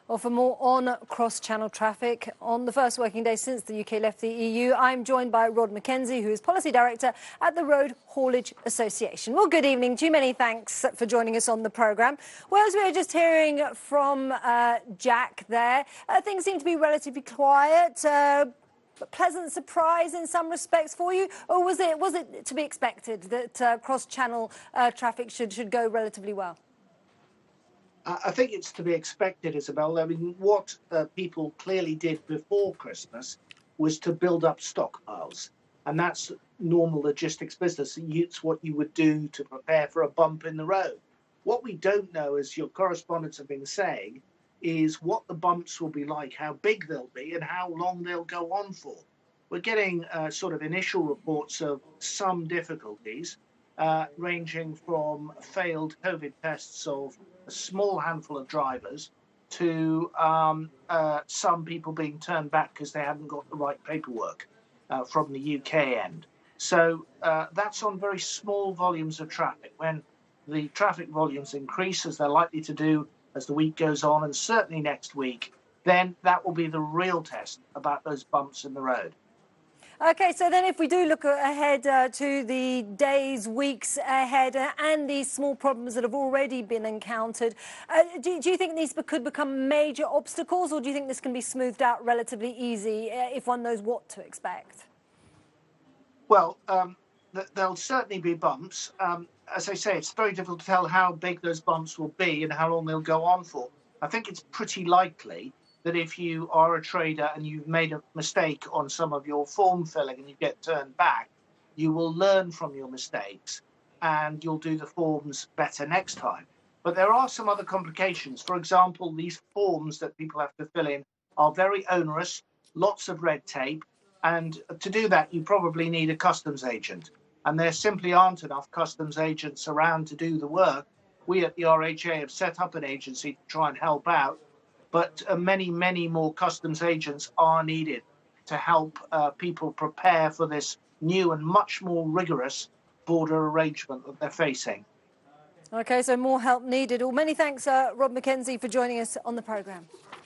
Well, for more on cross-channel traffic on the first working day since the UK left the EU, I'm joined by Rod McKenzie, who is Policy Director at the Road Haulage Association. Well, good evening to you. Many thanks for joining us on the programme. Well, as we were just hearing from Jack there, things seem to be relatively quiet. Pleasant surprise in some respects for you, or was it to be expected that cross-channel traffic should go relatively well? I think it's to be expected, Isabel. I mean, what people clearly did before Christmas was to build up stockpiles. And that's normal logistics business. It's what you would do to prepare for a bump in the road. What we don't know, as your correspondents have been saying, is what the bumps will be like, how big they'll be, and how long they'll go on for. We're getting sort of initial reports of some difficulties, ranging from failed COVID tests of a small handful of drivers to some people being turned back because they hadn't got the right paperwork from the UK end. So that's on very small volumes of traffic. When the traffic volumes increase, as they're likely to do as the week goes on, and certainly next week, then that will be the real test about those bumps in the road. OK, so then if we do look ahead to the days, weeks ahead and these small problems that have already been encountered, do you think these could become major obstacles, or do you think this can be smoothed out relatively easy if one knows what to expect? Well, there'll certainly be bumps. As I say, it's very difficult to tell how big those bumps will be and how long they'll go on for. I think it's pretty likely that if you are a trader and you've made a mistake on some of your form filling and you get turned back, you will learn from your mistakes and you'll do the forms better next time. But there are some other complications. For example, these forms that people have to fill in are very onerous, lots of red tape. And to do that, you probably need a customs agent. And there simply aren't enough customs agents around to do the work. We at the RHA have set up an agency to try and help out. But many, many more customs agents are needed to help people prepare for this new and much more rigorous border arrangement that they're facing. OK, so more help needed. Well, many thanks, Rod McKenzie, for joining us on the programme.